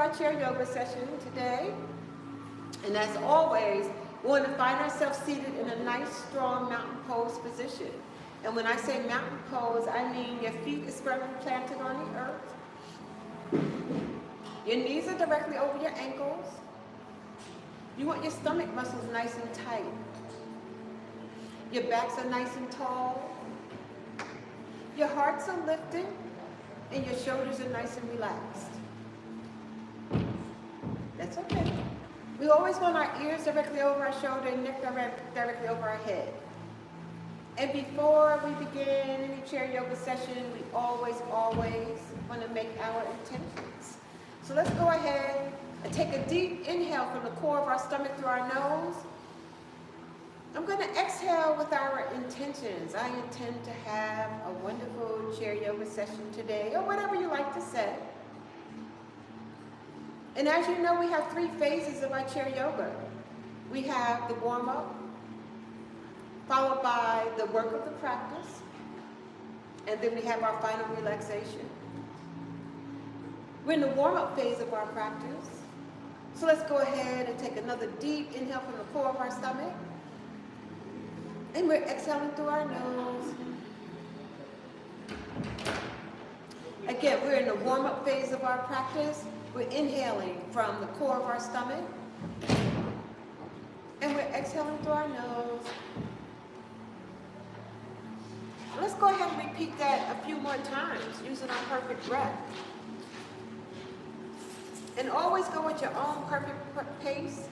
our chair yoga session today. And as always, we want to find ourselves seated in a nice, strong mountain pose position. And when I say mountain pose, I mean your feet is firmly planted on the earth. Your knees are directly over your ankles. You want your stomach muscles nice and tight. Your backs are nice and tall. Your hearts are lifted, and your shoulders are nice and relaxed. That's okay. We always want our ears directly over our shoulder and neck directly over our head. And before we begin any chair yoga session, we always want to make our intentions. So let's go ahead and take a deep inhale from the core of our stomach through our nose. I'm going to exhale with our intentions. I intend to have a wonderful chair yoga session today, or whatever you like to say. And as you know, we have 3 phases of our chair yoga. We have the warm-up, followed by the work of the practice, and then we have our final relaxation. We're in the warm-up phase of our practice. So let's go ahead and take another deep inhale from the core of our stomach. And we're exhaling through our nose. Again, we're in the warm-up phase of our practice. We're inhaling from the core of our stomach. And we're exhaling through our nose. Let's go ahead and repeat that a few more times using our perfect breath. And always go at your own perfect pace.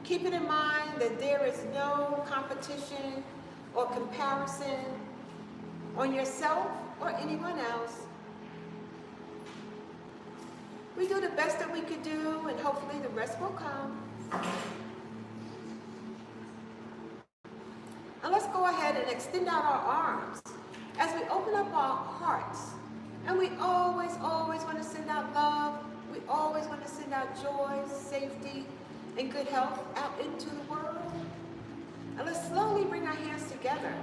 Keeping in mind that there is no competition or comparison on yourself or anyone else. We do the best that we could do, and hopefully the rest will come. And let's go ahead and extend out our arms as we open up our hearts. And we always want to send out love. We always want to send out joy, safety, and good health out into the world. And let's slowly bring our hands together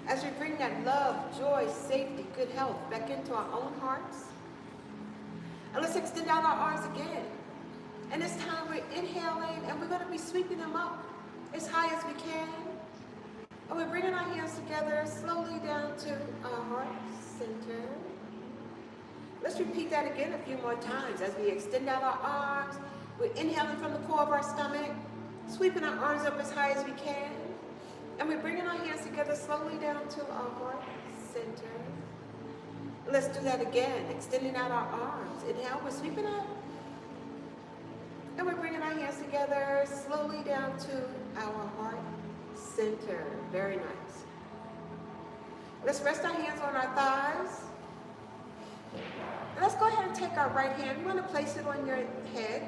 as we bring that love, joy, safety, good health back into our own hearts. And let's extend out our arms again. And this time we're inhaling, and we're going to be sweeping them up as high as we can. And we're bringing our hands together slowly down to our heart center. Let's repeat that again a few more times as we extend out our arms. We're inhaling from the core of our stomach, sweeping our arms up as high as we can. And we're bringing our hands together slowly down to our heart center. Let's do that again, extending out our arms. Inhale, we're sweeping up. And we're bringing our hands together slowly down to our heart center. Very nice. Let's rest our hands on our thighs. And let's go ahead and take our right hand. You want to place it on your head.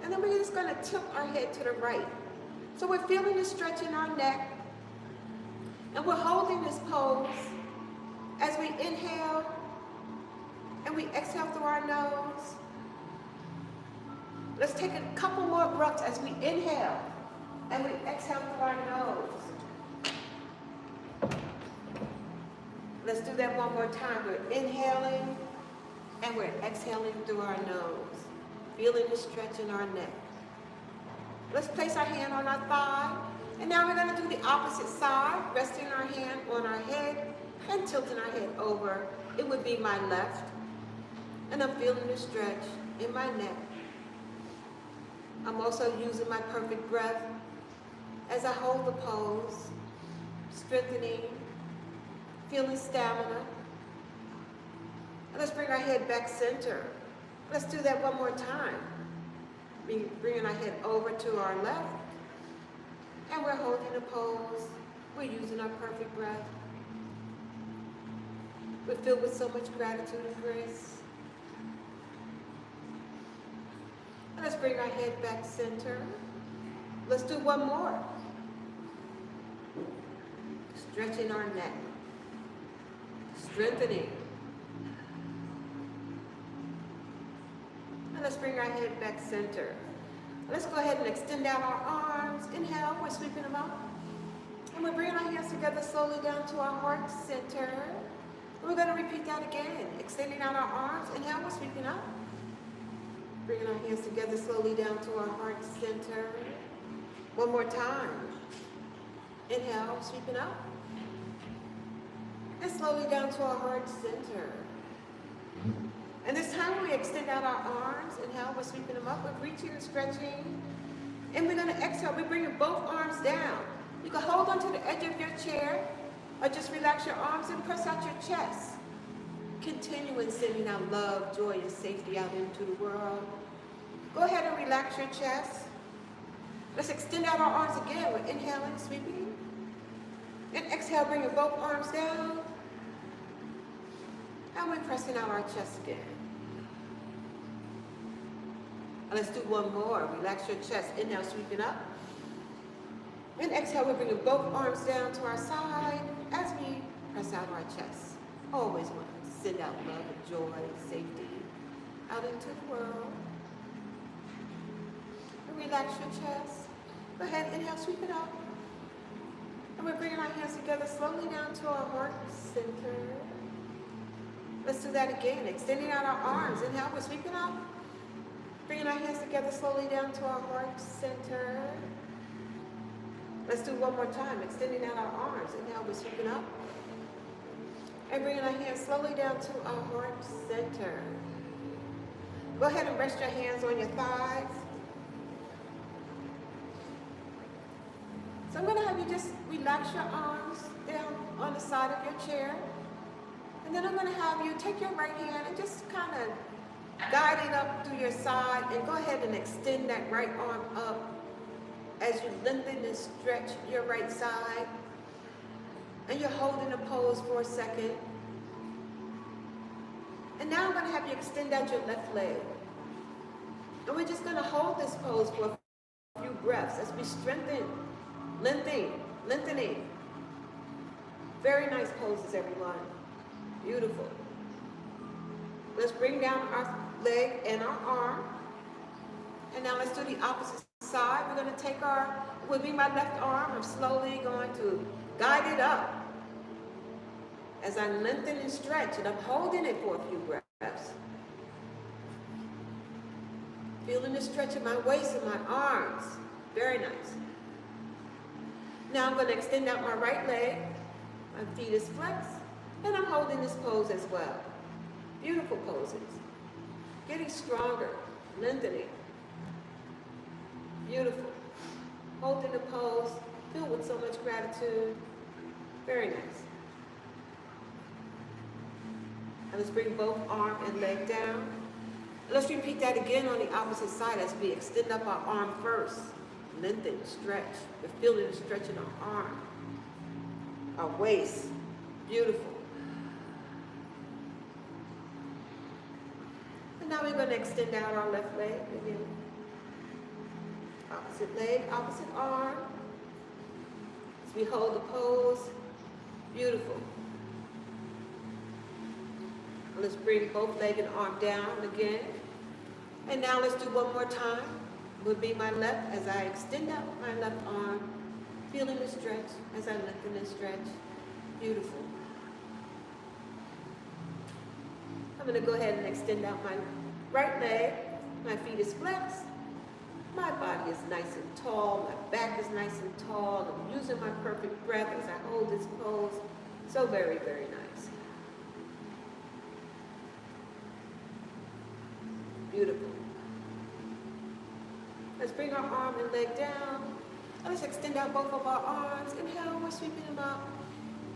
And then we're just going to tilt our head to the right. So we're feeling the stretch in our neck. And we're holding this pose as we inhale and we exhale through our nose. Let's take a couple more breaths as we inhale and we exhale through our nose. Let's do that one more time. We're inhaling and we're exhaling through our nose, feeling the stretch in our neck. Let's place our hand on our thigh. And now we're going to do the opposite side, resting our hand on our head and tilting our head over. It would be my left. And I'm feeling the stretch in my neck. I'm also using my perfect breath as I hold the pose, strengthening, feeling stamina. And let's bring our head back center. Let's do that one more time. Bringing our head over to our left. And we're holding the pose. We're using our perfect breath. We're filled with so much gratitude and grace. And let's bring our head back center. Let's do one more. Stretching our neck. Strengthening. And let's bring our head back center. Let's go ahead and extend out our arms. Inhale, we're sweeping them up. And we're bringing our hands together slowly down to our heart center. We're going to repeat that again. Extending out our arms. Inhale, we're sweeping up. Bringing our hands together slowly down to our heart center. One more time. Inhale, sweeping up. And slowly down to our heart center. And this time we extend out our arms. Inhale, we're sweeping them up. We're reaching and stretching. And we're going to exhale. We're bringing both arms down. You can hold onto the edge of your chair or just relax your arms and press out your chest. Continuing sending out love, joy, and safety out into the world. Go ahead and relax your chest. Let's extend out our arms again. We're inhaling, sweeping. And exhale, bringing both arms down. And we're pressing out our chest again. And let's do one more. Relax your chest. Inhale, sweeping up. And exhale, we're bringing both arms down to our side as we press out our chest. Always want to send out love and joy, safety out into the world. And relax your chest. Go ahead, inhale, sweep it up. And we're bringing our hands together slowly down to our heart center. Let's do that again. Extending out our arms. Inhale, we're sweeping up. Bringing our hands together slowly down to our heart center. Let's do one more time. Extending out our arms. Inhale, we're sweeping up. And bringing our hands slowly down to our heart center. Go ahead and rest your hands on your thighs. So I'm going to have you just relax your arms down on the side of your chair. And then I'm going to have you take your right hand and just kind of guide it up through your side and go ahead and extend that right arm up as you lengthen and stretch your right side. And you're holding the pose for a second. And now I'm going to have you extend out your left leg. And we're just going to hold this pose for a few breaths as we strengthen, lengthening. Very nice poses, everyone. Beautiful. Let's bring down our leg and our arm. And now let's do the opposite side. We're going to take will be my left arm. I'm slowly going to guide it up as I lengthen and stretch. And I'm holding it for a few breaths. Feeling the stretch in my waist and my arms. Very nice. Now I'm going to extend out my right leg. My feet is flexed. And I'm holding this pose as well. Beautiful poses. Getting stronger, lengthening. Beautiful. Holding the pose, filled with so much gratitude. Very nice. And let's bring both arm and leg down. And let's repeat that again on the opposite side as we extend up our arm first. Lengthen, stretch. We're feeling the stretch in our arm. Our waist. Beautiful. And now we're going to extend out our left leg again. Opposite leg, opposite arm. As we hold the pose. Beautiful. Let's bring both leg and arm down again. And now let's do one more time. Would be my left as I extend out my left arm. Feeling the stretch as I lengthen and stretch. Beautiful. I'm going to go ahead and extend out my right leg. My feet is flexed. My body is nice and tall. My back is nice and tall. I'm using my perfect breath as I hold this pose. So very, very nice. Beautiful. Let's bring our arm and leg down. And let's extend out both of our arms. Inhale, we're sweeping them up.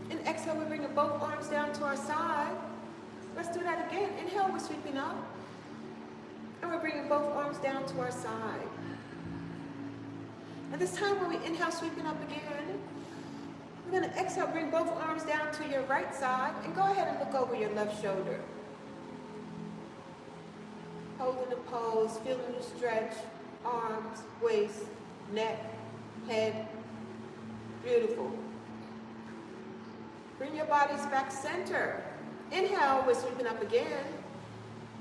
And exhale, we're bringing both arms down to our side. Let's do that again. Inhale, we're sweeping up. And we're bringing both arms down to our side. And this time when we inhale, sweeping up again, we're going to exhale, bring both arms down to your right side. And go ahead and look over your left shoulder. Holding the pose, feeling the stretch, arms, waist, neck, head. Beautiful. Bring your bodies back center. Inhale, we're sweeping up again.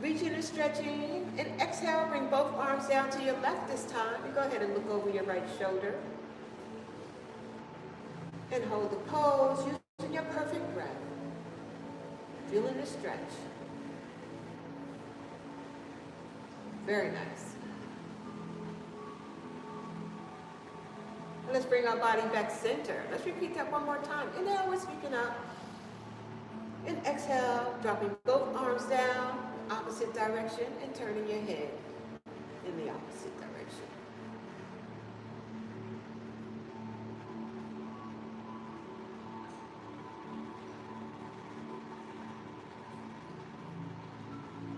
Reaching and stretching. And exhale, bring both arms down to your left this time. And go ahead and look over your right shoulder. And hold the pose using your perfect breath. Feeling the stretch. Very nice. And let's bring our body back center. Let's repeat that one more time. Inhale, we're sweeping up. And exhale, dropping both arms down, opposite direction, and turning your head in the opposite direction.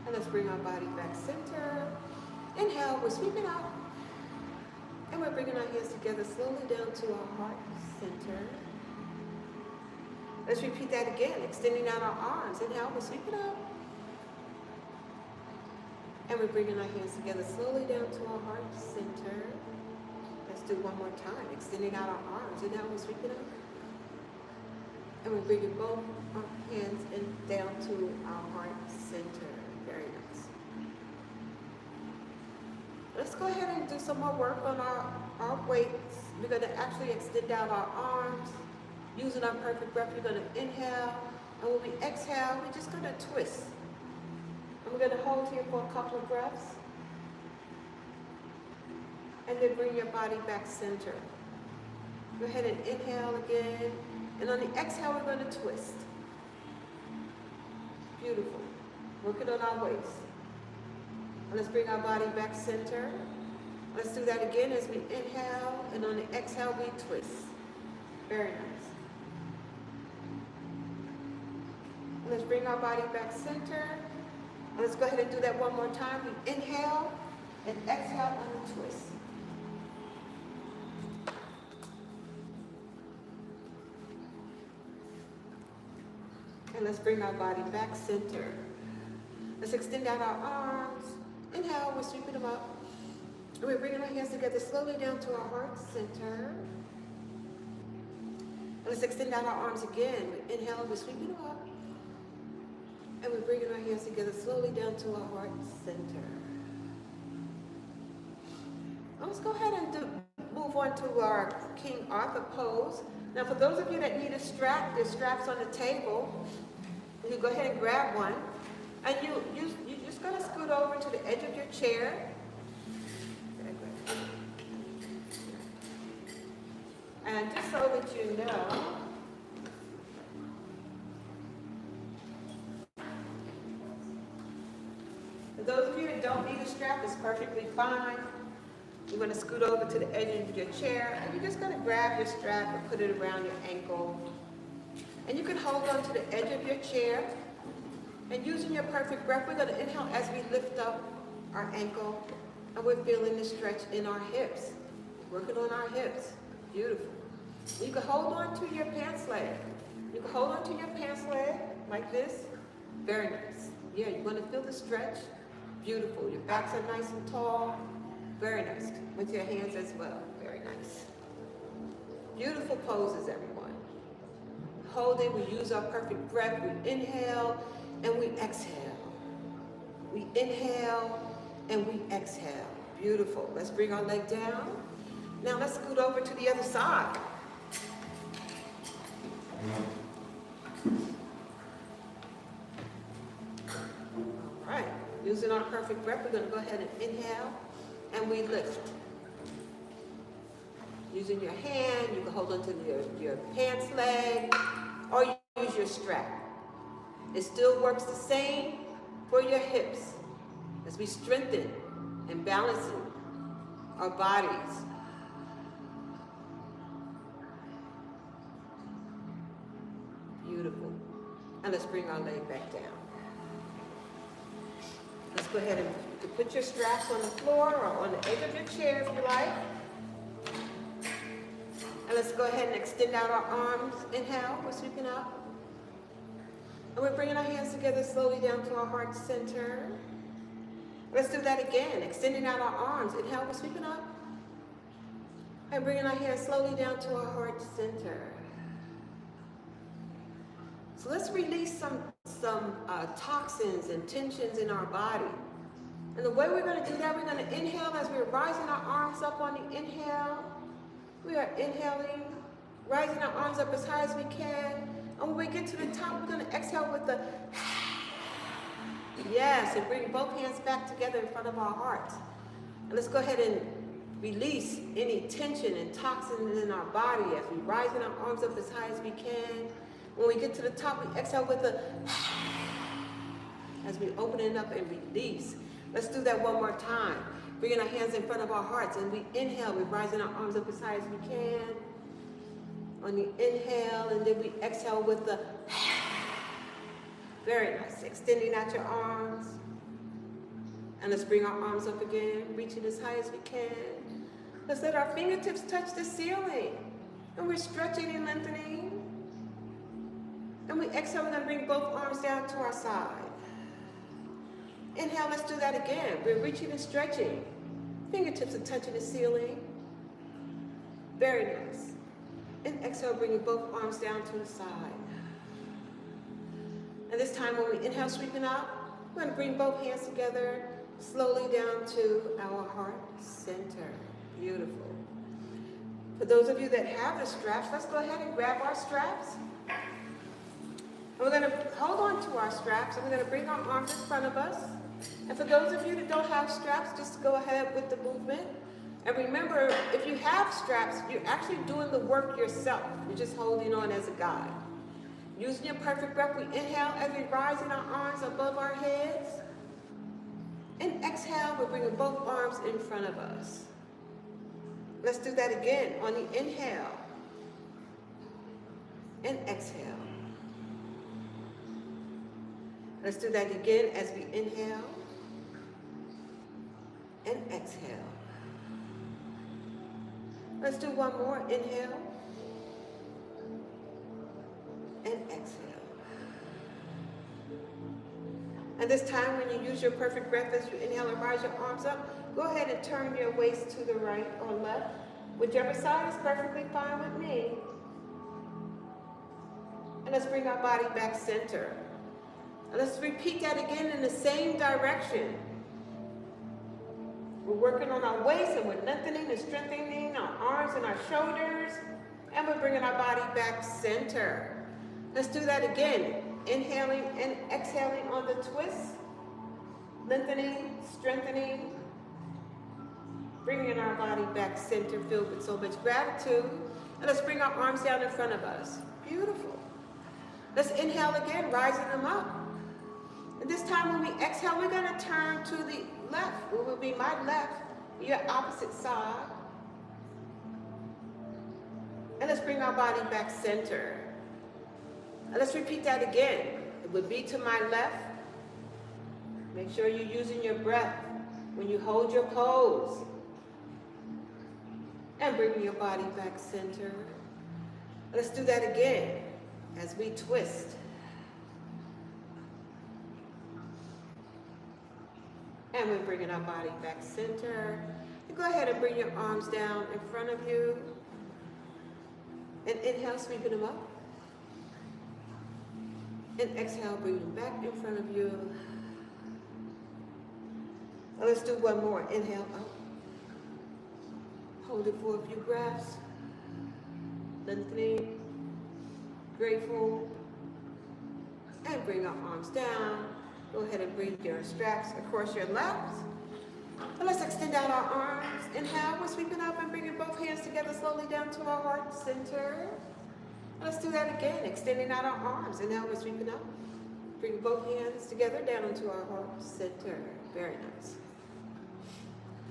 And let's bring our body back center. Inhale, we're sweeping up. And we're bringing our hands together slowly down to our heart center. Let's repeat that again, extending out our arms. Inhale, we're sweeping up. And we're bringing our hands together slowly down to our heart center. Let's do one more time, extending out our arms. Inhale, we're sweeping up. And we're bringing both our hands down to our heart center. Very nice. Let's go ahead and do some more work on our weights. We're going to actually extend out our arms. Using our perfect breath, we're going to inhale. And when we exhale, we're just going to twist. And we're going to hold here for a couple of breaths. And then bring your body back center. Go ahead and inhale again. And on the exhale, we're going to twist. Beautiful. Working on our waist. And let's bring our body back center. Let's do that again as we inhale. And on the exhale, we twist. Very nice. And let's bring our body back center. And let's go ahead and do that one more time. We inhale and exhale on the twist. And let's bring our body back center. Let's extend out our arms. Inhale, we're sweeping them up. And we're bringing our hands together slowly down to our heart center. And let's extend out our arms again. We inhale, we're sweeping them up. And we're bringing our hands together slowly down to our heart center. Now let's go ahead and move on to our King Arthur pose. Now for those of you that need a strap, there's straps on the table. You go ahead and grab one. And you're just going to scoot over to the edge of your chair. And just so that you know, for those of you that don't need a strap, it's perfectly fine. You're going to scoot over to the edge of your chair, and you're just going to grab your strap and put it around your ankle. And you can hold on to the edge of your chair. And using your perfect breath, we're going to inhale as we lift up our ankle. And we're feeling the stretch in our hips. Working on our hips. Beautiful. You can hold on to your pants leg. You can hold on to your pants leg like this. Very nice. Yeah, you're going to feel the stretch. Beautiful. Your backs are nice and tall. Very nice. With your hands as well. Very nice. Beautiful poses, everyone. Hold it. We use our perfect breath. We inhale and we exhale. We inhale and we exhale. Beautiful. Let's bring our leg down. Now let's scoot over to the other side. All right. Using our perfect breath, we're going to go ahead and inhale and we lift. Using your hand, you can hold onto your pants leg or you use your strap. It still works the same for your hips as we strengthen and balancing our bodies. Beautiful. And let's bring our leg back down. Let's go ahead and put your straps on the floor or on the edge of your chair if you like. And let's go ahead and extend out our arms. Inhale, we're sweeping up. And we're bringing our hands together slowly down to our heart center. Let's do that again, extending out our arms. Inhale, we're sweeping up. And bringing our hands slowly down to our heart center. So let's release some toxins and tensions in our body. And the way we're going to do that, we're going to inhale as we're rising our arms up on the inhale. We are inhaling, rising our arms up as high as we can. And when we get to the top, we're going to exhale with the yes, and bring both hands back together in front of our hearts. And let's go ahead and release any tension and toxins in our body as we rise in our arms up as high as we can. When we get to the top, we exhale with the as we open it up and release. Let's do that one more time. Bringing our hands in front of our hearts, and we inhale, we rise in our arms up as high as we can. On the inhale, and then we exhale with the very nice. Extending out your arms. And let's bring our arms up again, reaching as high as we can. Let's let our fingertips touch the ceiling. And we're stretching and lengthening. And we exhale, we're going to bring both arms down to our side. Inhale, let's do that again. We're reaching and stretching. Fingertips are touching the ceiling. Very nice. And exhale, bringing both arms down to the side. And this time when we inhale, sweeping up, we're going to bring both hands together, slowly down to our heart center. Beautiful. For those of you that have the straps, let's go ahead and grab our straps. And we're going to hold on to our straps, and we're going to bring our arms in front of us. And for those of you that don't have straps, just go ahead with the movement. And remember, if you have straps, you're actually doing the work yourself. You're just holding on as a guide. Using your perfect breath, we inhale as we rise in our arms above our heads. And exhale, we're bringing both arms in front of us. Let's do that again on the inhale. And exhale. Let's do that again as we inhale. And exhale. Let's do one more. Inhale. And exhale. And this time when you use your perfect breath as you inhale and rise your arms up, go ahead and turn your waist to the right or left. Whichever side is perfectly fine with me. And let's bring our body back center. And let's repeat that again in the same direction. We're working on our waist, and we're lengthening and strengthening our arms and our shoulders. And we're bringing our body back center. Let's do that again. Inhaling and exhaling on the twist. Lengthening, strengthening. Bringing our body back center, filled with so much gratitude. And let's bring our arms down in front of us. Beautiful. Let's inhale again, rising them up. And this time when we exhale, we're going to turn to the left. It will be my left, your opposite side. And let's bring our body back center. And let's repeat that again. It would be to my left. Make sure you're using your breath when you hold your pose. And bringing your body back center. Let's do that again as we twist. And we're bringing our body back center. And go ahead and bring your arms down in front of you. And inhale, sweeping them up. And exhale, bring them back in front of you. And let's do one more. Inhale up. Hold it for a few breaths. Lengthening. Grateful. And bring our arms down. Go ahead and bring your straps across your laps. And let's extend out our arms. Inhale, we're sweeping up and bringing both hands together slowly down to our heart center. And let's do that again, extending out our arms. Inhale, we're sweeping up. Bring both hands together down into our heart center. Very nice.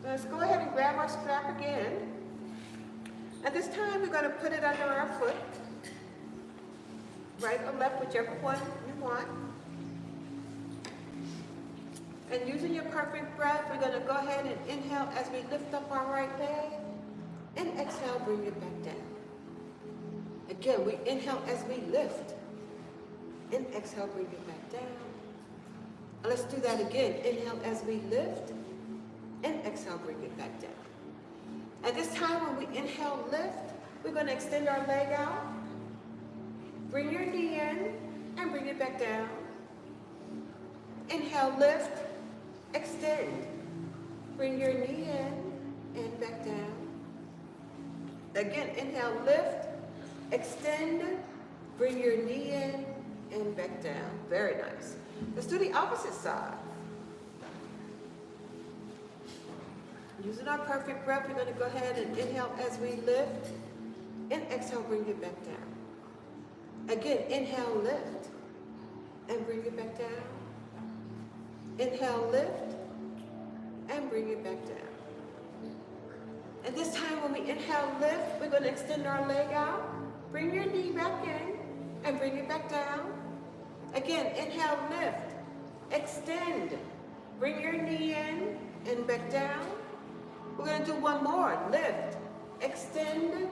Let's go ahead and grab our strap again. At this time, we're going to put it under our foot. Right or left, whichever one you want. And using your perfect breath, we're going to go ahead and inhale as we lift up our right leg. And exhale, bring it back down. Again, we inhale as we lift. And exhale, bring it back down. And let's do that again. Inhale as we lift. And exhale, bring it back down. At this time, when we inhale, lift, we're going to extend our leg out. Bring your knee in and bring it back down. Inhale, lift, extend. Bring your knee in and back down. Again, inhale, lift, extend, Bring your knee in and back down. Very nice. Let's do the opposite side. Using our perfect breath, we're going to go ahead and inhale as we lift. And exhale, bring it back down. Again, inhale, lift. And bring it back down. Inhale, lift. And bring it back down. And this time when we inhale, lift, we're going to extend our leg out. Bring your knee back in and bring it back down. Again, inhale, lift. Extend. Bring your knee in and back down. We're going to do one more. Lift. Extend.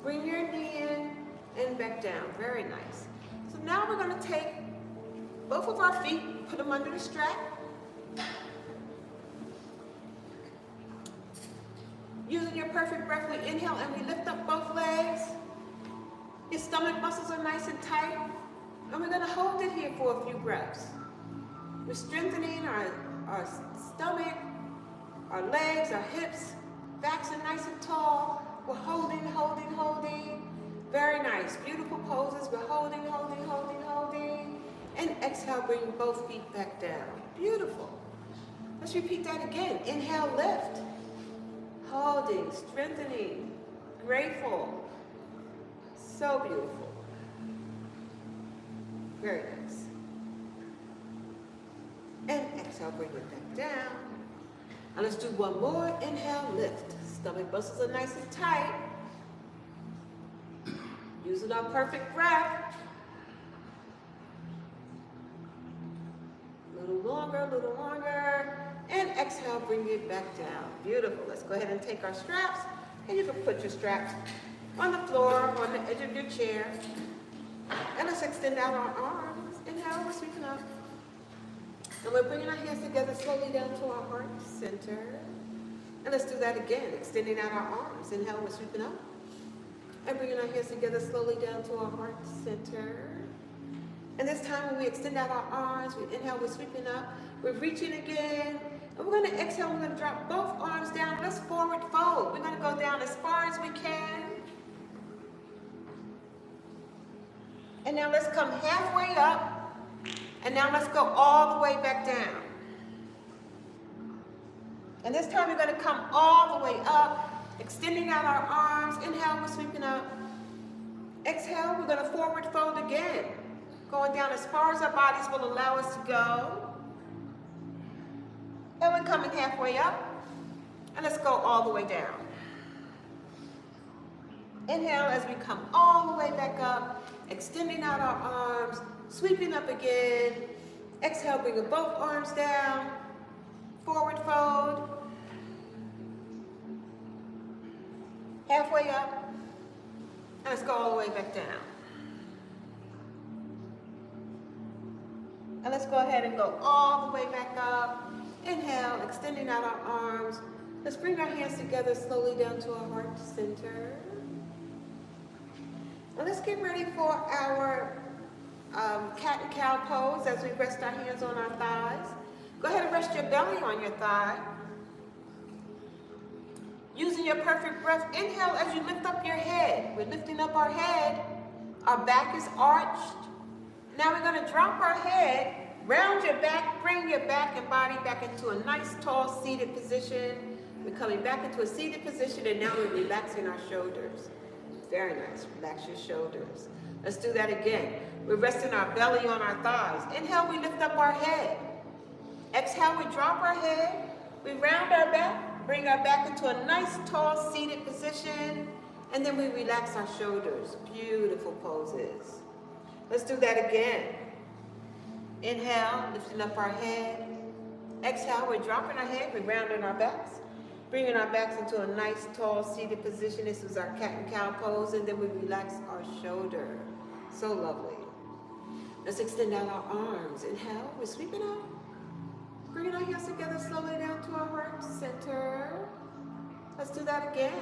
Bring your knee in and back down. Very nice. So now we're going to take both of our feet, put them under the strap. Using your perfect breath, we inhale and we lift up both legs. Your stomach muscles are nice and tight. And we're going to hold it here for a few breaths. We're strengthening our stomach, our legs, our hips. Backs are nice and tall. We're holding, holding, holding. Very nice. Beautiful poses. We're holding, holding, holding, holding. And exhale, bring both feet back down. Beautiful. Let's repeat that again. Inhale, lift. Holding, strengthening, grateful. So beautiful. Very nice. And exhale, bring it back down. And let's do one more. Inhale, lift. Stomach muscles are nice and tight. Using our perfect breath. A little longer, a little longer. And exhale, bring it back down. Beautiful. Let's go ahead and take our straps. And you can put your straps on the floor, on the edge of your chair. And let's extend out our arms. Inhale, we're sweeping up. And we're bringing our hands together slowly down to our heart center. And let's do that again, extending out our arms. Inhale, we're sweeping up. And bringing our hands together slowly down to our heart center. And this time when we extend out our arms, we inhale, we're sweeping up. We're reaching again. And we're going to exhale, we're going to drop both arms down. Let's forward fold. We're going to go down as far as we can. And now let's come halfway up. And now let's go all the way back down. And this time we're going to come all the way up, extending out our arms. Inhale, we're sweeping up. Exhale, we're going to forward fold again. Going down as far as our bodies will allow us to go. And we're coming halfway up. And let's go all the way down. Inhale as we come all the way back up, extending out our arms, sweeping up again. Exhale, bring both arms down. Forward fold. Halfway up. And let's go all the way back down. And let's go ahead and go all the way back up. Inhale, extending out our arms. Let's bring our hands together slowly down to our heart center. And let's get ready for our cat and cow pose as we rest our hands on our thighs. Go ahead and rest your belly on your thigh. Using your perfect breath, inhale as you lift up your head. We're lifting up our head. Our back is arched. Now we're going to drop our head, round your back, bring your back and body back into a nice tall seated position. We're coming back into a seated position and now we're relaxing our shoulders. Very nice. Relax your shoulders. Let's do that again. We're resting our belly on our thighs. Inhale, we lift up our head. Exhale, we drop our head. We round our back, bring our back into a nice tall seated position, and then we relax our shoulders. Beautiful poses. Let's do that again. Inhale, lifting up our head. Exhale, we're dropping our head, we're rounding our backs, bringing our backs into a nice tall seated position. This is our cat and cow pose, and then we relax our shoulder. So lovely. Let's extend out our arms. Inhale, we're sweeping up. Bringing our hands together slowly down to our heart center. Let's do that again.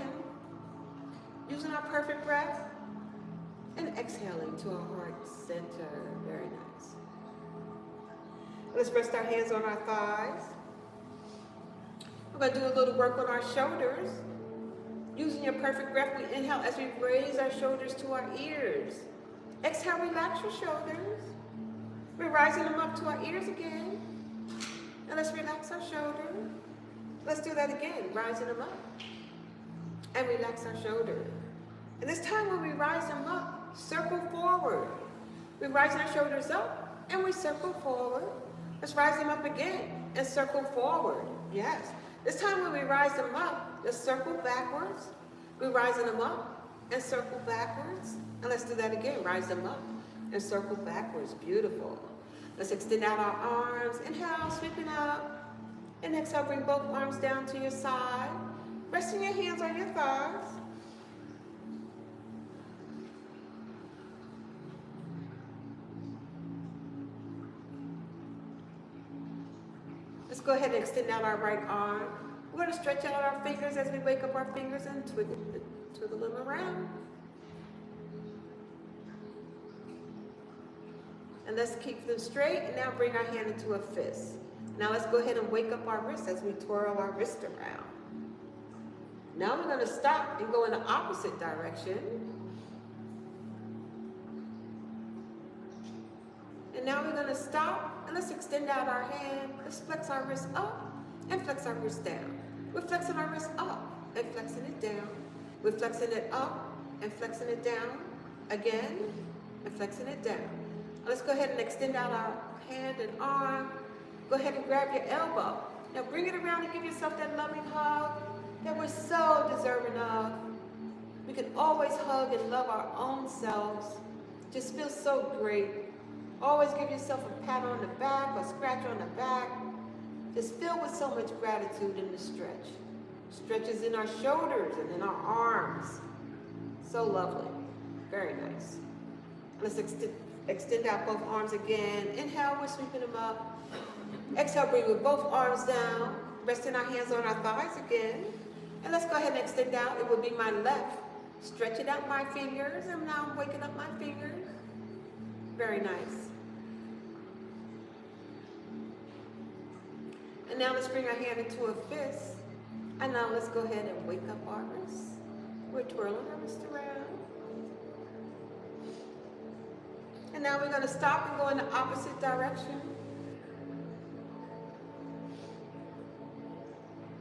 Using our perfect breath. And exhaling to our heart center. Very nice. Let's rest our hands on our thighs. We're going to do a little work on our shoulders. Using your perfect breath, we inhale as we raise our shoulders to our ears. Exhale, relax your shoulders. We're rising them up to our ears again. And let's relax our shoulders. Let's do that again, rising them up. And relax our shoulders. And this time when we rise them up, circle forward. We're rising our shoulders up and we circle forward. Let's rise them up again and circle forward. Yes. This time when we rise them up, let's circle backwards. We're rising them up and circle backwards. And let's do that again. Rise them up and circle backwards. Beautiful. Let's extend out our arms. Inhale, sweeping up. And exhale, bring both arms down to your side. Resting your hands on your thighs. Let's go ahead and extend out our right arm. We're going to stretch out our fingers as we wake up our fingers and twiddle them around. And let's keep them straight. And now bring our hand into a fist. Now let's go ahead and wake up our wrist as we twirl our wrist around. Now we're going to stop and go in the opposite direction. And now we're going to stop and let's extend out our hand. Let's flex our wrist up and flex our wrist down. We're flexing our wrist up and flexing it down. We're flexing it up and flexing it down. Again, and flexing it down. Let's go ahead and extend out our hand and arm. Go ahead and grab your elbow. Now bring it around and give yourself that loving hug that we're so deserving of. We can always hug and love our own selves. Just feels so great. Always give yourself a pat on the back or scratch on the back. Just filled with so much gratitude in the stretch. Stretches in our shoulders and in our arms. So lovely. Very nice. Let's extend out both arms again. Inhale, we're sweeping them up. Exhale, bring with both arms down. Resting our hands on our thighs again. And let's go ahead and extend out. It will be my left. Stretching out my fingers. And now I'm waking up my fingers. Very nice. And now let's bring our hand into a fist. And now let's go ahead and wake up our wrists. We're twirling our wrist around. And now we're going to stop and go in the opposite direction.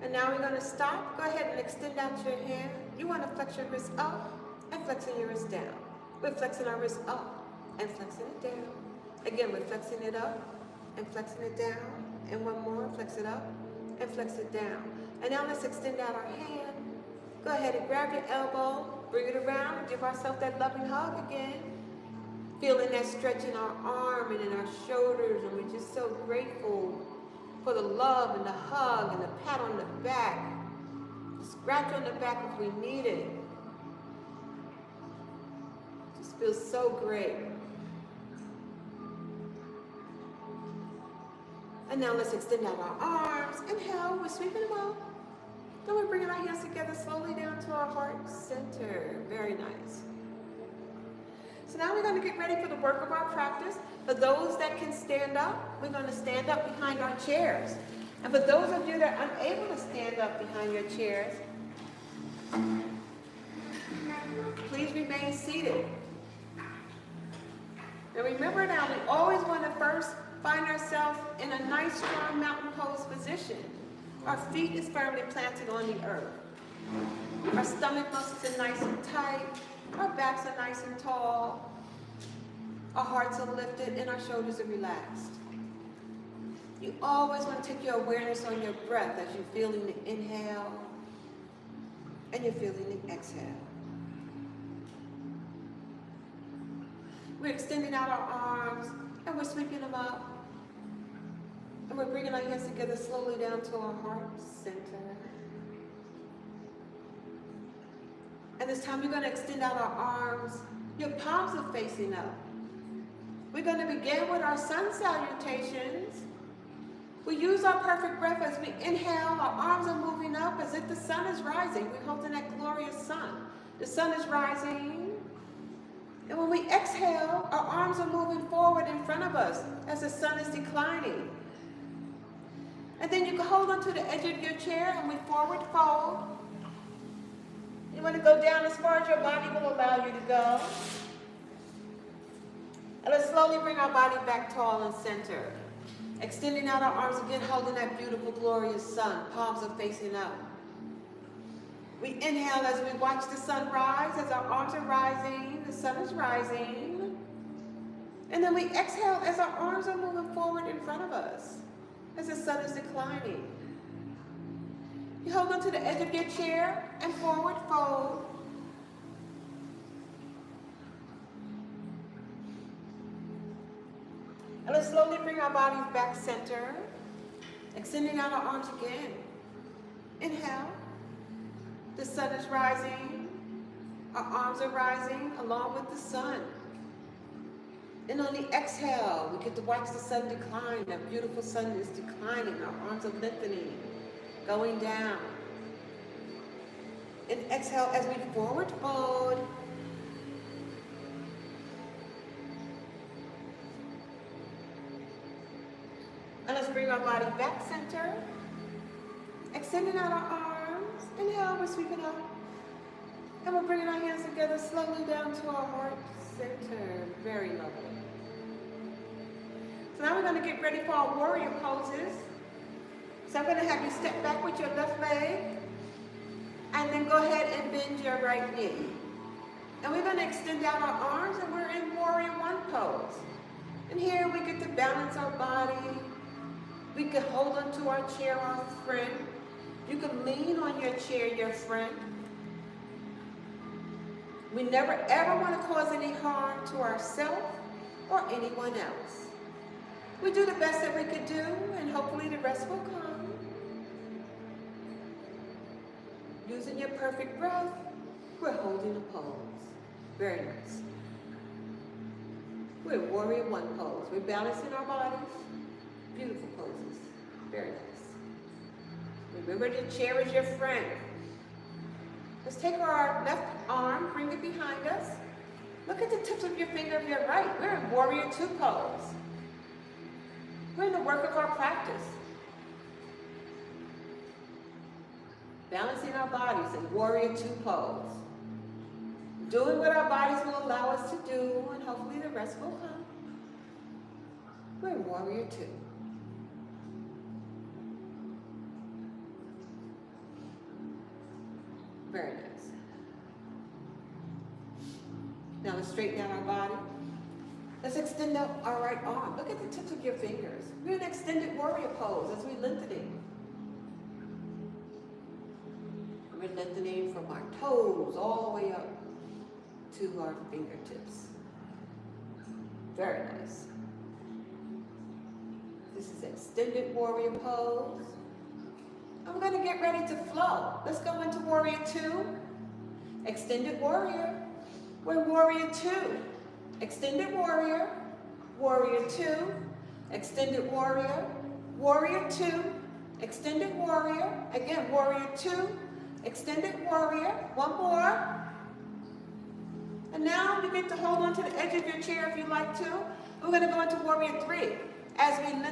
And now we're going to stop. Go ahead and extend out your hand. You want to flex your wrist up and flexing your wrist down. We're flexing our wrist up and flexing it down. Again, we're flexing it up and flexing it down. And one more, flex it up and flex it down. And now let's extend out our hand. Go ahead and grab your elbow, bring it around, and give ourselves that loving hug again. Feeling that stretch in our arm and in our shoulders, and we're just so grateful for the love and the hug and the pat on the back. The scratch on the back if we need it. Just feels so great. And now let's extend out our arms. Inhale, we're sweeping them up. Then we're bringing our hands together slowly down to our heart center. Very nice. So now we're going to get ready for the work of our practice. For those that can stand up, we're going to stand up behind our chairs. And for those of you that are unable to stand up behind your chairs, please remain seated. And remember now, we always want to first find ourselves in a nice, strong mountain pose position. Our feet is firmly planted on the earth. Our stomach muscles are nice and tight. Our backs are nice and tall. Our hearts are lifted and our shoulders are relaxed. You always want to take your awareness on your breath as you're feeling the inhale and you're feeling the exhale. We're extending out our arms and we're sweeping them up. And we're bringing our hands together slowly down to our heart center. And this time we're going to extend out our arms. Your palms are facing up. We're going to begin with our sun salutations. We use our perfect breath as we inhale. Our arms are moving up as if the sun is rising. We're holding that glorious sun. The sun is rising. And when we exhale, our arms are moving forward in front of us as the sun is declining. And then you can hold onto the edge of your chair and we forward fold. You want to go down as far as your body will allow you to go. And let's slowly bring our body back tall and center. Extending out our arms again, holding that beautiful, glorious sun. Palms are facing up. We inhale as we watch the sun rise, as our arms are rising, the sun is rising. And then we exhale as our arms are moving forward in front of us, as the sun is declining. You hold onto the edge of your chair and forward fold. And let's slowly bring our bodies back center, extending out our arms again. Inhale. The sun is rising. Our arms are rising along with the sun. And on the exhale, we get to watch the sun decline. That beautiful sun is declining. Our arms are lengthening, going down. And exhale as we forward fold. And let's bring our body back center. Extending out our arms. Inhale, we're sweeping up. And we're bringing our hands together slowly down to our heart center. Very lovely. So now we're going to get ready for our warrior poses. So I'm going to have you step back with your left leg. And then go ahead and bend your right knee. And we're going to extend out our arms and we're in warrior one pose. And here we get to balance our body. We can hold onto our chair, our friend. You can lean on your chair, your friend. We never ever want to cause any harm to ourselves or anyone else. We do the best that we could do, and hopefully the rest will come. Using your perfect breath, we're holding a pose. Very nice. We're warrior one pose. We're balancing our bodies. Beautiful poses. Very nice. Remember, the chair is your friend. Let's take our left arm, bring it behind us. Look at the tips of your finger of your right. We're in warrior two pose. We're in the work of our practice. Balancing our bodies in warrior two pose. Doing what our bodies will allow us to do, and hopefully the rest will come. We're in warrior two. Very nice. Now let's straighten out our body. Let's extend out our right arm. Look at the tips of your fingers. We're in extended warrior pose as we're lengthening. We're lengthening from our toes all the way up to our fingertips. Very nice. This is extended warrior pose. I'm going to get ready to flow. Let's go into warrior two. Extended warrior. We're warrior two. Extended warrior. Warrior two. Extended warrior. Warrior two. Extended warrior. Again, warrior two. Extended warrior. One more. And now you get to hold on to the edge of your chair if you like to. We're going to go into warrior three. As we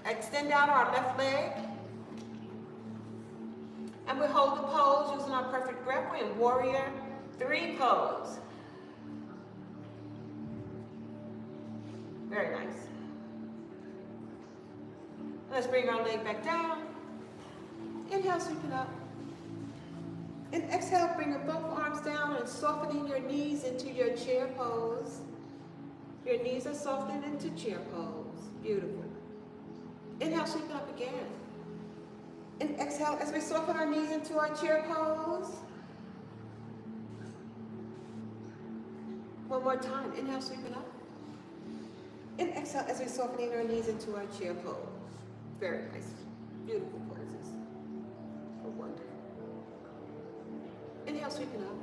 extend out our left leg. And we hold the pose using our perfect breath. We're in warrior three pose. Very nice. Let's bring our leg back down. Inhale, sweep it up. And exhale, bring both arms down and softening your knees into your chair pose. Your knees are softened into chair pose. Beautiful. Inhale, sweep it up again. And exhale as we soften our knees into our chair pose. One more time. Inhale, sweep it up. And exhale as we soften our knees into our chair pose. Very nice. Beautiful poses. Oh, wonderful. Inhale, sweep it up.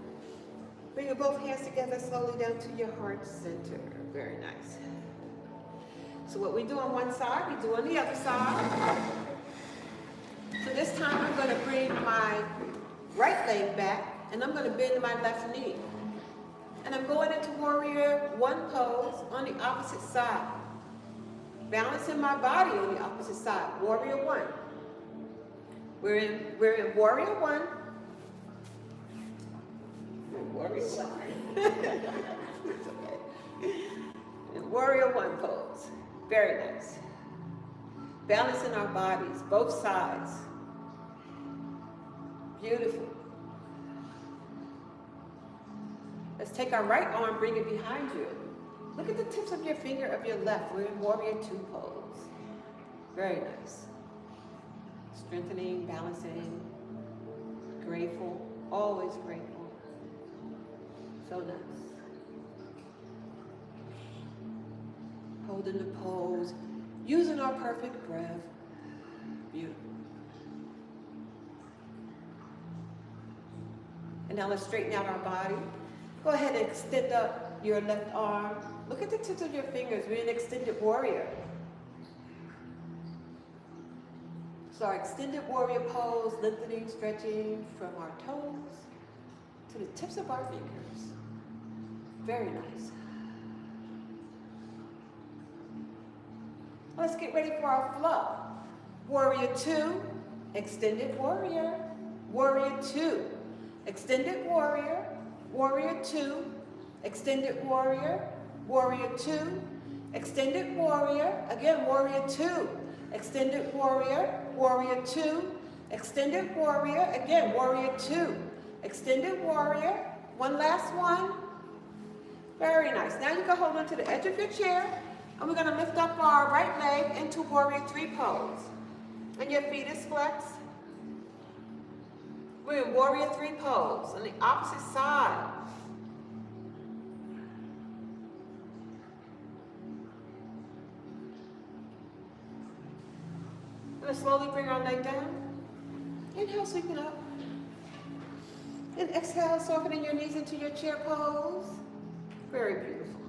Bring your both hands together slowly down to your heart center. Very nice. So what we do on one side, we do on the other side. So this time I'm going to bring my right leg back and I'm going to bend my left knee. And I'm going into warrior one pose on the opposite side. Balancing my body on the opposite side. Warrior one. We're in warrior one. Warrior one. It's okay. In Warrior one pose. Very nice. Balancing our bodies, both sides. Beautiful. Let's take our right arm, bring it behind you. Look at the tips of your finger of your left. We're in Warrior two pose. Very nice. Strengthening, balancing, grateful, always grateful. So nice. Holding the pose, using our perfect breath. Beautiful. And now let's straighten out our body. Go ahead and extend up your left arm. Look at the tips of your fingers. We're in extended warrior. So our extended warrior pose, lengthening, stretching from our toes to the tips of our fingers. Very nice. Let's get ready for our flow. Warrior two, extended warrior. Warrior two, extended warrior. Warrior two, extended warrior. Warrior two, extended warrior. Again, warrior two, extended warrior. Warrior two, extended warrior. Again, warrior two, extended warrior. One last one. Very nice. Now you can hold on to the edge of your chair, and we're going to lift up our right leg into warrior three pose. And your feet is flexed. We're in warrior three pose on the opposite side. We're going to slowly bring our leg down. Inhale, sweeping up. And exhale, softening your knees into your chair pose. Very beautiful.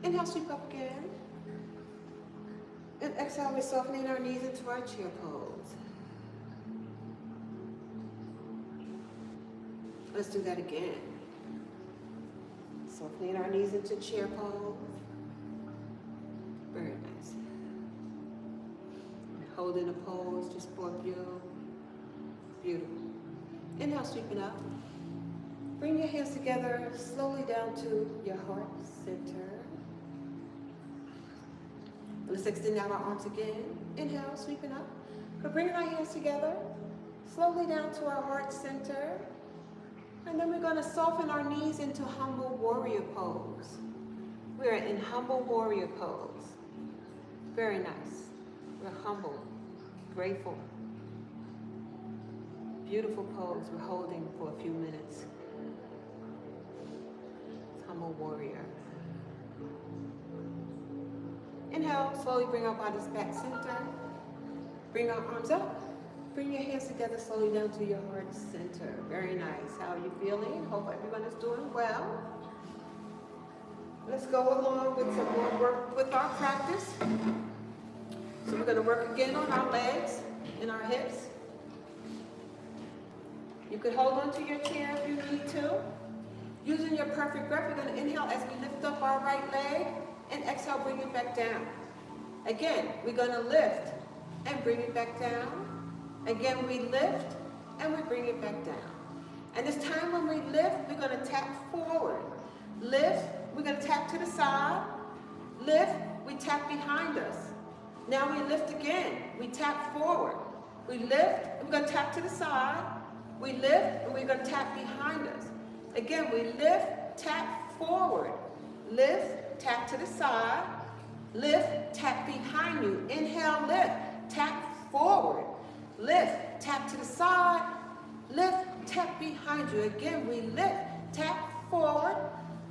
Inhale, sweep up again. And exhale, we're softening our knees into our chair pose. Let's do that again. Softening our knees into chair pose. Very nice. Holding a pose just for you. Beautiful. Inhale, sweeping up. Bring your hands together, slowly down to your heart center. Let's extend out our arms again. Inhale, sweeping up. We're bringing our hands together, slowly down to our heart center. And then we're going to soften our knees into humble warrior pose. We're in humble warrior pose. Very nice. We're humble, grateful. Beautiful pose we're holding for a few minutes. Humble warrior. Inhale, slowly bring our bodies back center. Bring our arms up. Bring your hands together slowly down to your heart center. Very nice. How are you feeling? Hope everyone is doing well. Let's go along with some more work with our practice. So we're going to work again on our legs and our hips. You could hold on to your chair if you need to. Using your perfect breath, we're going to inhale as we lift up our right leg and exhale, bring it back down. Again, we're going to lift and bring it back down. Again, we lift and we bring it back down. And this time when we lift, we're going to tap forward. Lift, we're going to tap to the side. Lift, we tap behind us. Now we lift again. We tap forward. We lift, and we're going to tap to the side. We lift, and we're going to tap behind us. Again, we lift, tap forward. Lift, tap to the side. Lift, tap behind you. Inhale, lift, tap forward. Lift, tap to the side. Lift, tap behind you. Again, we lift, tap forward.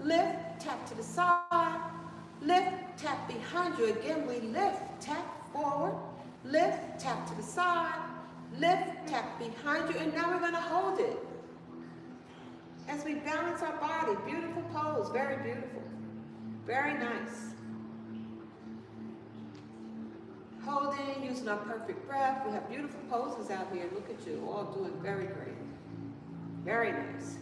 Lift, tap to the side. Lift, tap behind you. Again, we lift, tap forward. Lift, tap to the side. Lift, tap behind you. And now we're going to hold it as we balance our body. Beautiful pose. Very beautiful. Very nice. Holding, using our perfect breath. We have beautiful poses out here. Look at you, all doing very great. Very nice.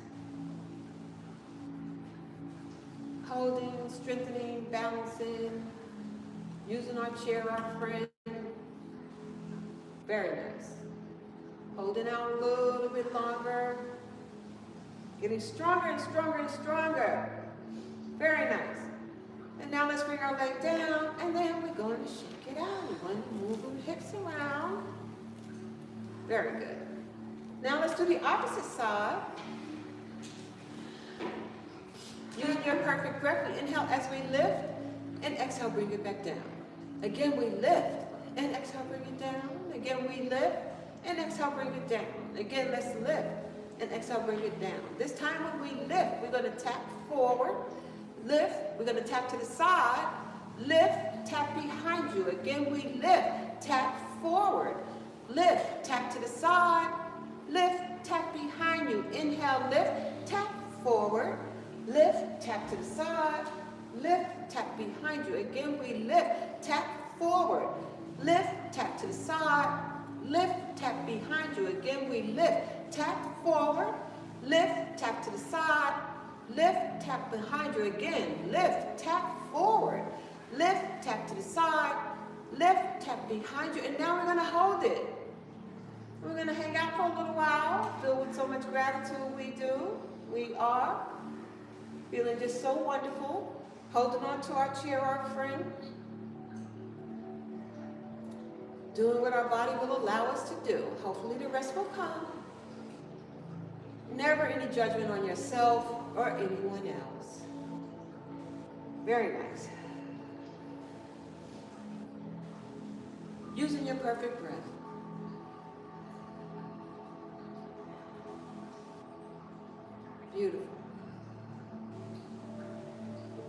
Holding, strengthening, balancing, using our chair, our friend. Very nice. Holding out a little bit longer. Getting stronger and stronger and stronger. Very nice. And now let's bring our leg down, and then we're going to shake it out. We're going to move the hips around. Very good. Now let's do the opposite side. Using your perfect breath, we inhale as we lift, and exhale, bring it back down. Again, we lift, and exhale, bring it down. Again, we lift, and exhale, bring it down. Again, let's lift, and exhale, bring it down. This time when we lift, we're going to tap forward, lift, we're going to tap to the side, lift, tap behind you. Again, we lift, tap forward, lift, tap to the side, lift, tap behind you. Inhale, lift, tap forward, lift, tap to the side, lift, tap behind you. Again, we lift, tap forward, lift, tap to the side, lift, tap behind you. Again, we lift, tap forward, lift, tap to the side, lift, tap behind you. Again, lift, tap forward, lift, tap to the side, lift, tap behind you. And now we're going to hold it. We're going to hang out for a little while, filled with so much gratitude we are feeling just so wonderful, holding on to our chair, our friend, doing what our body will allow us to do. Hopefully the rest will come. Never any judgment on yourself or anyone else. Very nice. Using your perfect breath. Beautiful.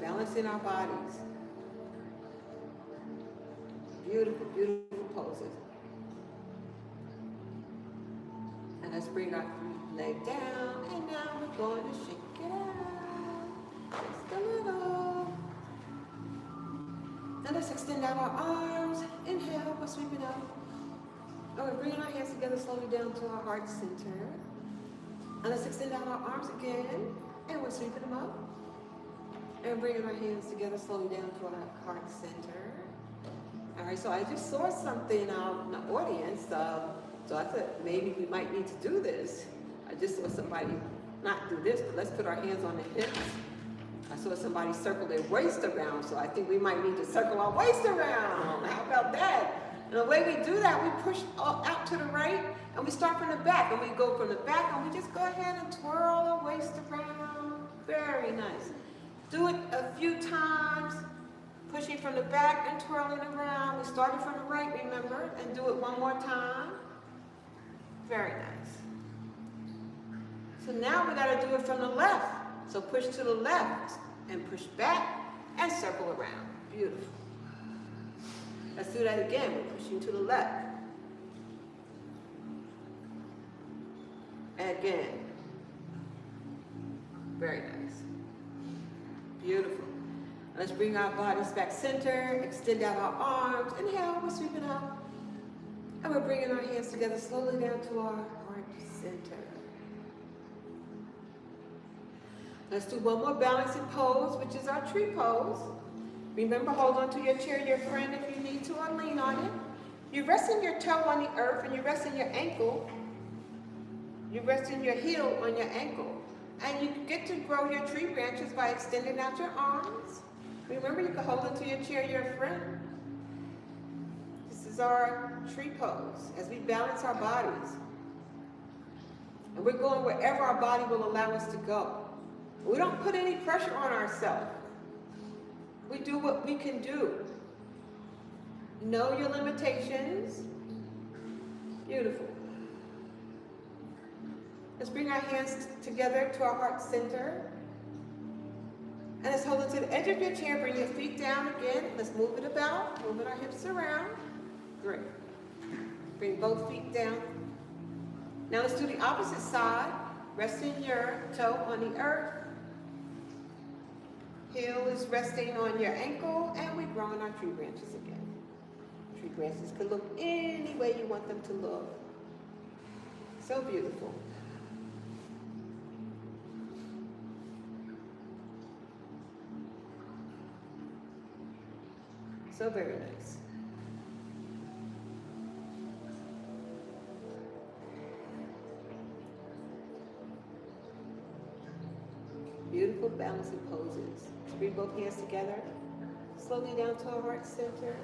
Balancing our bodies. Beautiful, beautiful poses. And let's bring our leg down, and now we're going to shake it out. Just a little. And let's extend out our arms. Inhale, we're sweeping up. And we're bringing our hands together slowly down to our heart center. And let's extend out our arms again, and we're sweeping them up. And bringing our hands together slowly down to our heart center. All right, so I just saw something out in the audience, so I thought maybe we might need to do this. I just saw somebody not do this, but let's put our hands on the hips. I saw somebody circle their waist around, so I think we might need to circle our waist around. How about that? And the way we do that, we push out to the right, and we start from the back, and we go from the back, and we just go ahead and twirl our waist around. Very nice. Do it a few times, pushing from the back and twirling around. We started from the right, remember, and do it one more time. Very nice. So now we got to do it from the left. So push to the left and push back and circle around. Beautiful. Let's do that again. We're pushing to the left. Again. Very nice. Beautiful. Let's bring our bodies back center, extend out our arms. Inhale, we're sweeping up. And we're bringing our hands together slowly down to our heart center. Let's do one more balancing pose, which is our tree pose. Remember, hold on to your chair, your friend, if you need to, or lean on it. You're resting your toe on the earth, and you're resting your ankle. You're resting your heel on your ankle. And you get to grow your tree branches by extending out your arms. Remember, you can hold onto your chair, your friend. This is our tree pose as we balance our bodies. And we're going wherever our body will allow us to go. We don't put any pressure on ourselves. We do what we can do. Know your limitations. Beautiful. Let's bring our hands together to our heart center. And let's hold it to the edge of your chair. Bring your feet down again. Let's move it about, moving our hips around. Great. Bring both feet down. Now let's do the opposite side. Resting your toe on the earth. Heel is resting on your ankle, and we're growing our tree branches again. Tree branches could look any way you want them to look. So beautiful. So very nice. Beautiful balancing poses. Let's bring both hands together. Slowly down to our heart center.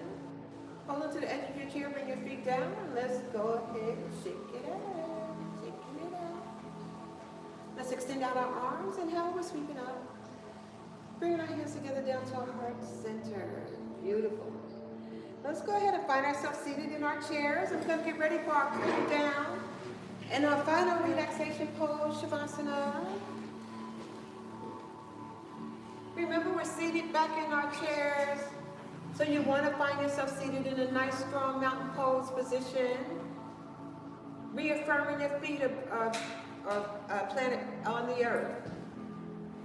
Hold on to the edge of your chair, bring your feet down, and let's go ahead and shake it out. Shaking it out. Let's extend out our arms. Inhale, we're sweeping up. Bringing our hands together down to our heart center. Beautiful. Let's go ahead and find ourselves seated in our chairs. We're going to get ready for our cool down and our final relaxation pose, Shavasana. Remember, we're seated back in our chairs. So you want to find yourself seated in a nice, strong mountain pose position. Reaffirming your feet are planted on the earth.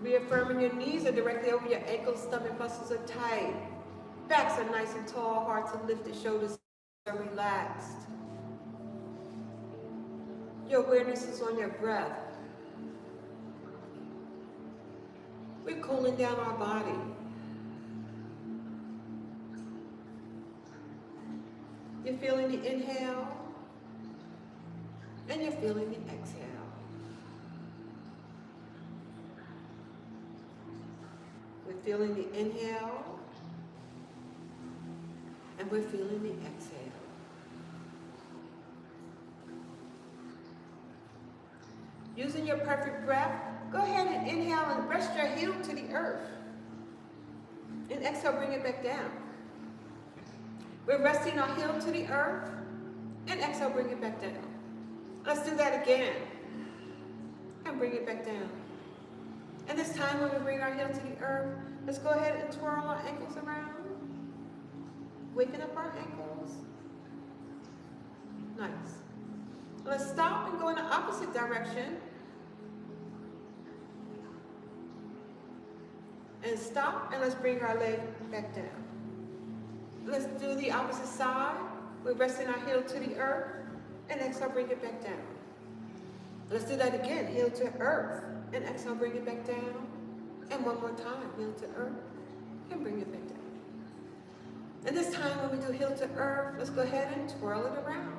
Reaffirming your knees are directly over your ankles, stomach muscles are tight. Backs are nice and tall, hearts are lifted, shoulders are relaxed. Your awareness is on your breath. We're cooling down our body. You're feeling the inhale, and you're feeling the exhale. We're feeling the inhale, and we're feeling the exhale. Using your perfect breath, go ahead and inhale and rest your heel to the earth. And exhale, bring it back down. We're resting our heel to the earth, and exhale, bring it back down. Let's do that again, and bring it back down. And this time when we bring our heel to the earth, let's go ahead and twirl our ankles around, waking up our ankles. Nice. Let's stop and go in the opposite direction. And stop, and let's bring our leg back down. Let's do the opposite side. We're resting our heel to the earth, and exhale, bring it back down. Let's do that again, heel to earth, and exhale, bring it back down. And one more time, heel to earth, and bring it back down. And this time when we do heel to earth, let's go ahead and twirl it around.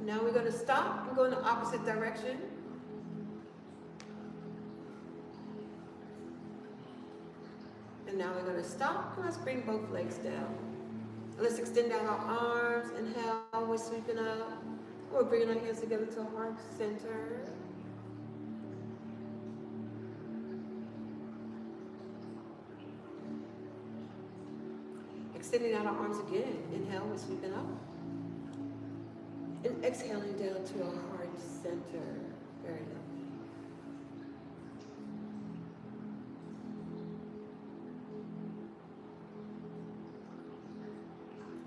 Now we're going to stop and go in the opposite direction. And now we're going to stop, and let's bring both legs down. Let's extend out our arms. Inhale, we're sweeping up. We're bringing our hands together to our heart center. Extending out our arms again. Inhale, we're sweeping up. And exhaling down to our heart center. Very lovely.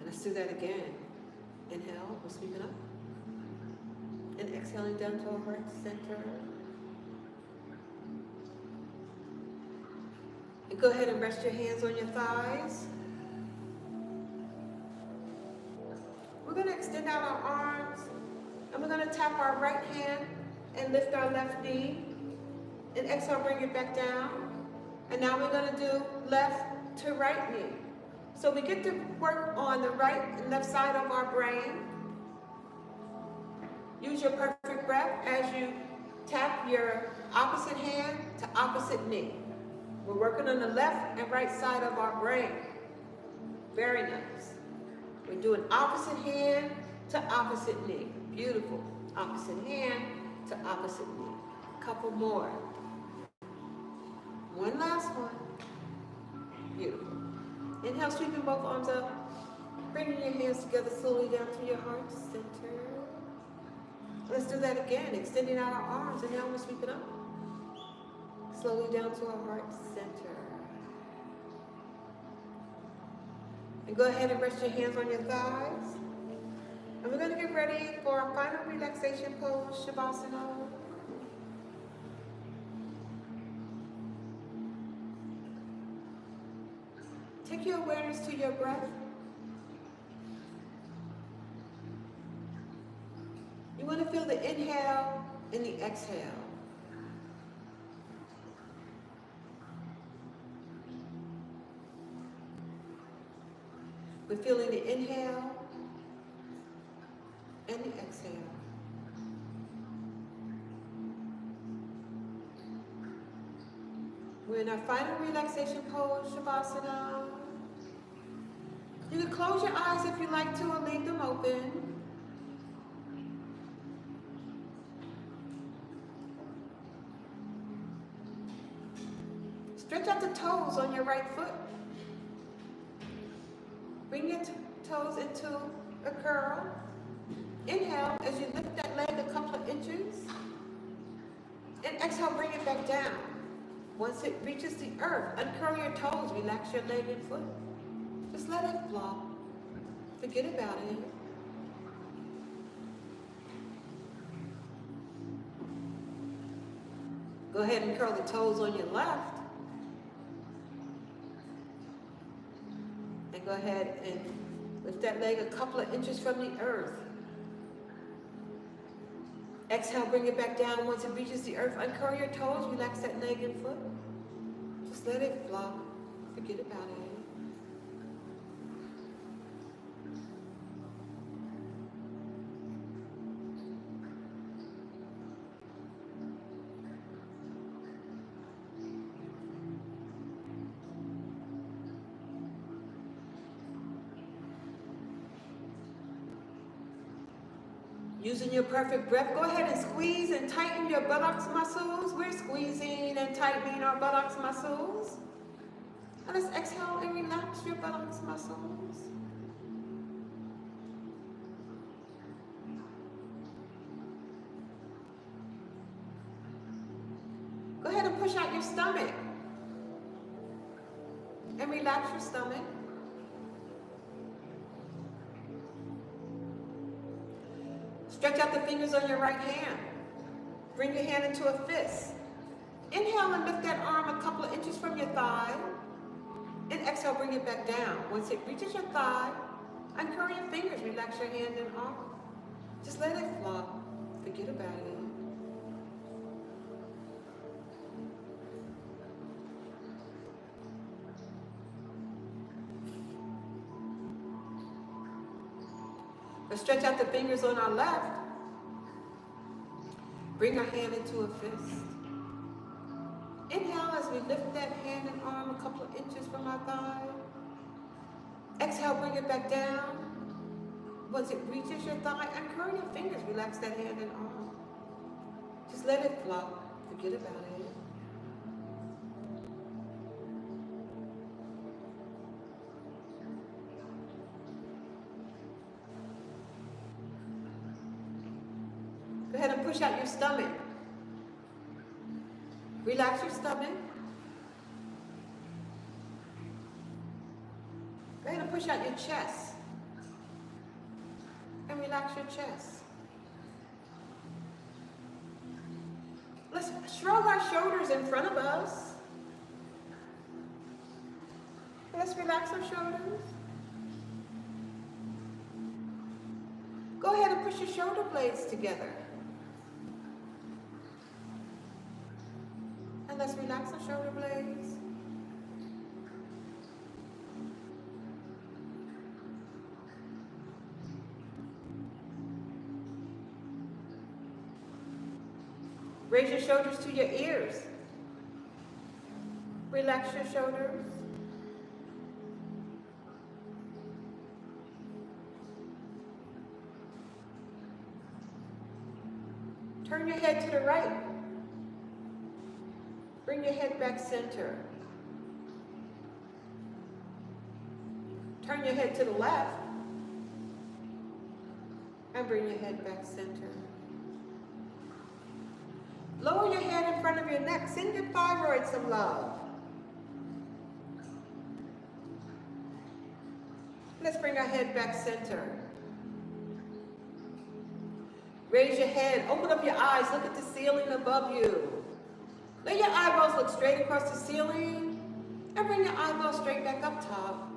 Let's do that again. Inhale, we're sweeping up. And exhaling down to our heart center. And go ahead and rest your hands on your thighs. We're going to extend out our arms. And we're going to tap our right hand and lift our left knee. And exhale, bring it back down. And now we're going to do left to right knee. So we get to work on the right and left side of our brain. Use your perfect breath as you tap your opposite hand to opposite knee. We're working on the left and right side of our brain. Very nice. We're doing opposite hand to opposite knee. Beautiful. Opposite hand to opposite knee. A couple more. One last one. Beautiful. Inhale, sweeping both arms up. Bringing your hands together slowly down to your heart center. Let's do that again. Extending out our arms. And now we're sweeping up. Slowly down to our heart center. And go ahead and rest your hands on your thighs. And we're going to get ready for our final relaxation pose, Shavasana. Take your awareness to your breath. You want to feel the inhale and the exhale. We're feeling the inhale and the exhale. in our final relaxation pose, Shavasana. You can close your eyes if you like to or leave them open. Stretch out the toes on your right foot. Bring your toes into a curl. Inhale as you lift that leg a couple of inches. And exhale, bring it back down. Once it reaches the earth, uncurl your toes, relax your leg and foot. Just let it flop. Forget about it. Go ahead and curl the toes on your left. And go ahead and lift that leg a couple of inches from the earth. Exhale, bring it back down. Once it reaches the earth, uncurl your toes, relax that leg and foot. Just let it flop. Forget about it. Using your perfect breath, go ahead and squeeze and tighten your buttocks muscles. We're squeezing and tightening our buttocks muscles. And let's exhale and relax your buttocks muscles. Go ahead and push out your stomach. And relax your stomach. Stretch out the fingers on your right hand. Bring your hand into a fist. Inhale and lift that arm a couple of inches from your thigh. And exhale, bring it back down. Once it reaches your thigh, uncurl your fingers, relax your hand and arm. Just let it flop. Forget about it. Let's stretch out the fingers on our left. Bring our hand into a fist. Inhale as we lift that hand and arm a couple of inches from our thigh. Exhale, bring it back down. Once it reaches your thigh, uncurl your fingers, relax that hand and arm. Just let it flop. Forget about it. Go ahead and push out your stomach. Relax your stomach. Go ahead and push out your chest. And relax your chest. Let's shrug our shoulders in front of us. Let's relax our shoulders. Go ahead and push your shoulder blades together. And let's relax our shoulder blades. Raise your shoulders to your ears. Relax your shoulders. Turn your head to the right. Bring your head back center. Turn your head to the left. And bring your head back center. Lower your head in front of your neck. Send your thyroid some love. Let's bring our head back center. Raise your head. Open up your eyes. Look at the ceiling above you. Let your eyeballs look straight across the ceiling. And bring your eyeballs straight back up top.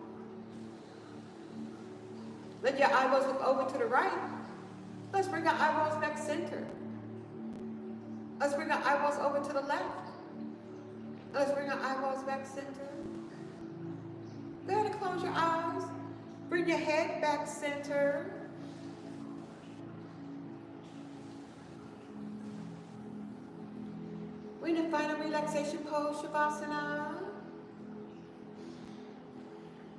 Let your eyeballs look over to the right. Let's bring our eyeballs back center. Let's bring our eyeballs over to the left. Let's bring our eyeballs back center. Go ahead and close your eyes. Bring your head back center. We're in the final relaxation pose, Shavasana.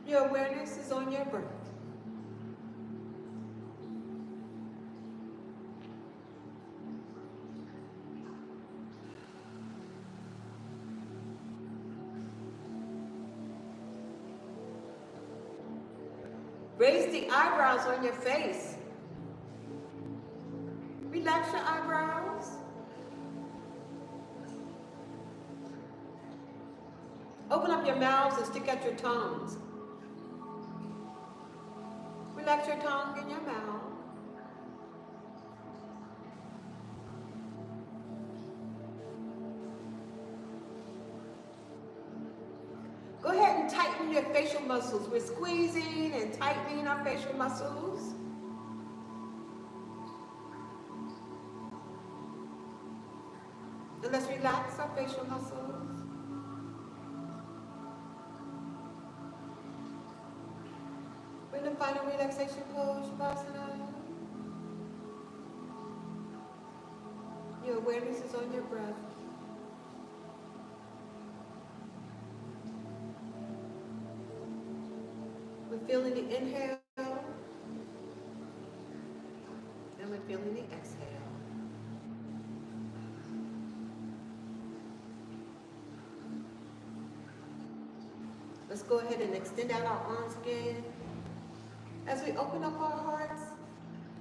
Your awareness is on your breath. Raise the eyebrows on your face. Relax your eyebrows. Open up your mouths and stick out your tongues. Relax your tongue in your mouth. Go ahead and tighten your facial muscles. We're squeezing and tightening our facial muscles. And let's relax our facial muscles. We're in the final relaxation pose, Shavasana. Your awareness is on your breath. We're feeling the inhale, and we're feeling the exhale. Let's go ahead and extend out our arms again. As we open up our hearts,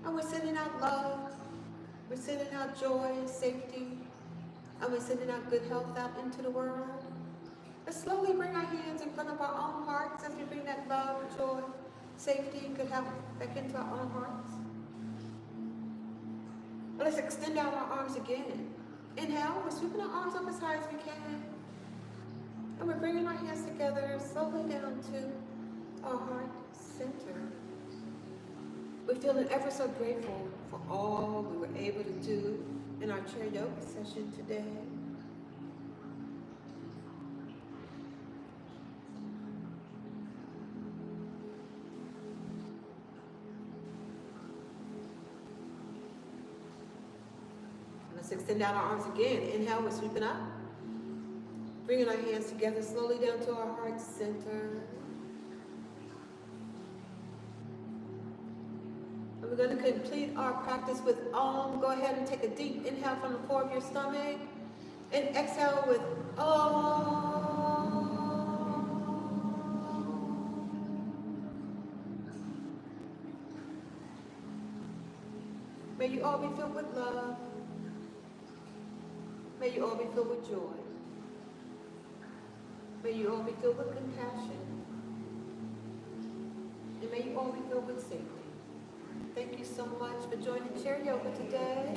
and we're sending out love, we're sending out joy and safety, and we're sending out good health out into the world. Let's slowly bring our hands in front of our own hearts as we bring that love, joy, safety, and good health back into our own hearts. And let's extend out our arms again. Inhale, we're sweeping our arms up as high as we can. And we're bringing our hands together slowly down to our heart center. We're feeling ever so grateful for all we were able to do in our chair yoga session today. Let's extend out our arms again. Inhale, we're sweeping up. Bringing our hands together slowly down to our heart center. And we're going to complete our practice with Om. Go ahead and take a deep inhale from the core of your stomach. And exhale with Om. May you all be filled with love. May you all be filled with joy. May you all be filled with compassion. And may you all be filled with safety. Thank you so much for joining Chair Yoga today.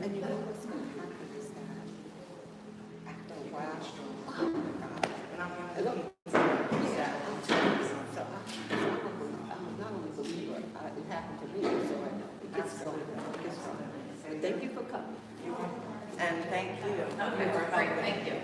And you know what's going to happen is that after a while, and I'm not only believe it happened to me, so it gets started. Thank you for coming. And thank you. Okay, great. Thank you.